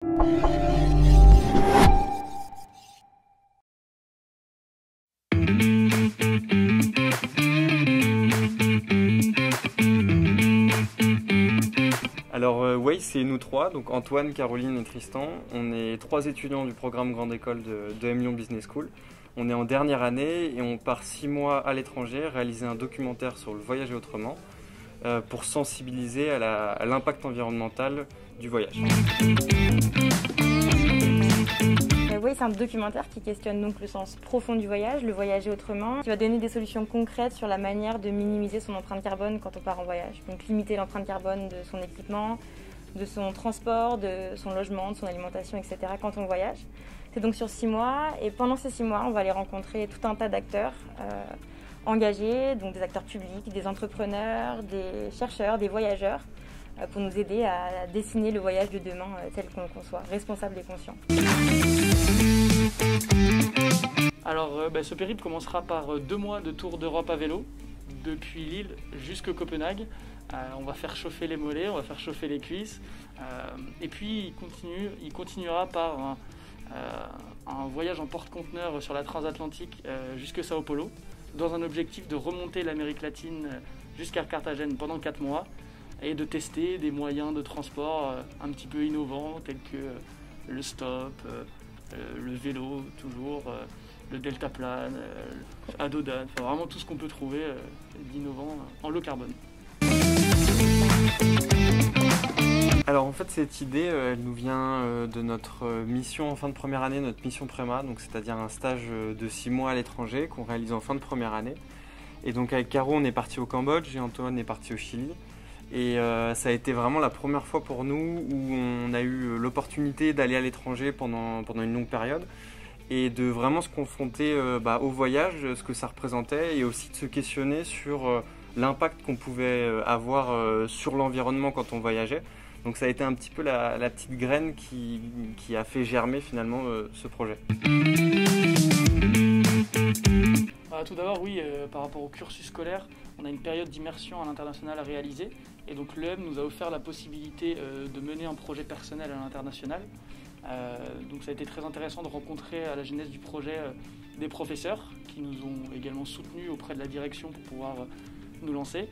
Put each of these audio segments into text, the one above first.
Alors Way, c'est nous trois, donc Antoine, Caroline et Tristan. On est trois étudiants du programme Grande École de M Lyon Business School. On est en dernière année et on part 6 mois à l'étranger réaliser un documentaire sur le voyager autrement pour sensibiliser à l'impact environnemental du voyage. Oui, c'est un documentaire qui questionne donc le sens profond du voyage, le voyager autrement, qui va donner des solutions concrètes sur la manière de minimiser son empreinte carbone quand on part en voyage. Donc limiter l'empreinte carbone de son équipement, de son transport, de son logement, de son alimentation, etc. quand on voyage. C'est donc sur 6 mois et pendant ces 6 mois, on va aller rencontrer tout un tas d'acteurs engagés, donc des acteurs publics, des entrepreneurs, des chercheurs, des voyageurs, pour nous aider à dessiner le voyage de demain tel qu'on le conçoit, responsable et conscient. Alors ce périple commencera par 2 mois de tour d'Europe à vélo, depuis Lille jusqu'à Copenhague. On va faire chauffer les mollets, on va faire chauffer les cuisses, et puis il continuera par un voyage en porte-conteneur sur la transatlantique jusqu'à Sao Paulo, dans un objectif de remonter l'Amérique latine jusqu'à Carthagène pendant 4 mois, et de tester des moyens de transport un petit peu innovants tels que le stop, le vélo toujours, le deltaplane, Adodan, enfin vraiment tout ce qu'on peut trouver d'innovant en low carbone. Alors en fait cette idée elle nous vient de notre mission en fin de première année, notre mission Préma, donc c'est-à-dire un stage de 6 mois à l'étranger qu'on réalise en fin de première année. Et donc avec Caro on est parti au Cambodge et Antoine est parti au Chili. Et ça a été vraiment la première fois pour nous où on a eu l'opportunité d'aller à l'étranger pendant une longue période et de vraiment se confronter au voyage, ce que ça représentait, et aussi de se questionner sur l'impact qu'on pouvait avoir sur l'environnement quand on voyageait. Donc ça a été un petit peu la petite graine qui a fait germer finalement ce projet. Tout d'abord, oui, par rapport au cursus scolaire, on a une période d'immersion à l'international à réaliser. Et donc l'EM nous a offert la possibilité de mener un projet personnel à l'international. Donc ça a été très intéressant de rencontrer à la genèse du projet des professeurs qui nous ont également soutenus auprès de la direction pour pouvoir nous lancer.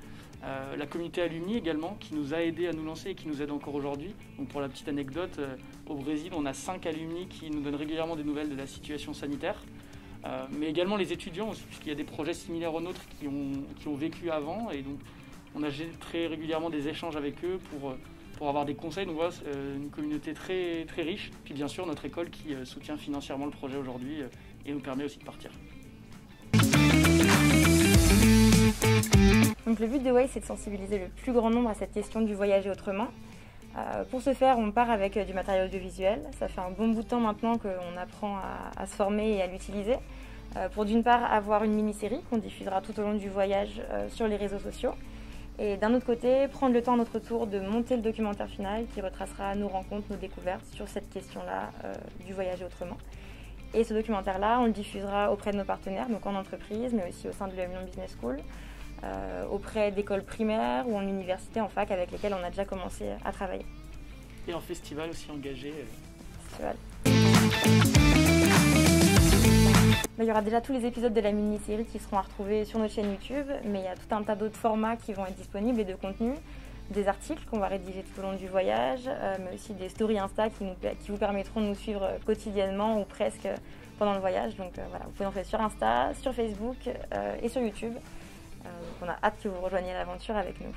La communauté alumni également qui nous a aidés à nous lancer et qui nous aide encore aujourd'hui. Donc pour la petite anecdote, au Brésil, on a 5 alumni qui nous donnent régulièrement des nouvelles de la situation sanitaire. Mais également les étudiants aussi, puisqu'il y a des projets similaires aux nôtres qui ont vécu avant, et donc on a très régulièrement des échanges avec eux pour avoir des conseils. Donc voilà, une communauté très, très riche. Puis bien sûr notre école qui soutient financièrement le projet aujourd'hui et nous permet aussi de partir. Donc le but de Way, c'est de sensibiliser le plus grand nombre à cette question du voyager autrement. Pour ce faire, on part avec du matériel audiovisuel. Ça fait un bon bout de temps maintenant qu'on apprend à se former et à l'utiliser. Pour d'une part avoir une mini-série qu'on diffusera tout au long du voyage sur les réseaux sociaux. Et d'un autre côté, prendre le temps à notre tour de monter le documentaire final qui retracera nos rencontres, nos découvertes sur cette question-là du voyager autrement. Et ce documentaire-là, on le diffusera auprès de nos partenaires, donc en entreprise, mais aussi au sein de l'M Lyon Business School, auprès d'écoles primaires ou en université, en fac, avec lesquelles on a déjà commencé à travailler. Et en festival aussi engagé. Festival. Il y aura déjà tous les épisodes de la mini-série qui seront à retrouver sur notre chaîne YouTube, mais il y a tout un tas d'autres formats qui vont être disponibles et de contenus, des articles qu'on va rédiger tout au long du voyage, mais aussi des stories Insta qui vous permettront de nous suivre quotidiennement ou presque pendant le voyage. Donc voilà, vous pouvez en faire sur Insta, sur Facebook et sur YouTube. On a hâte que vous rejoigniez l'aventure avec nous.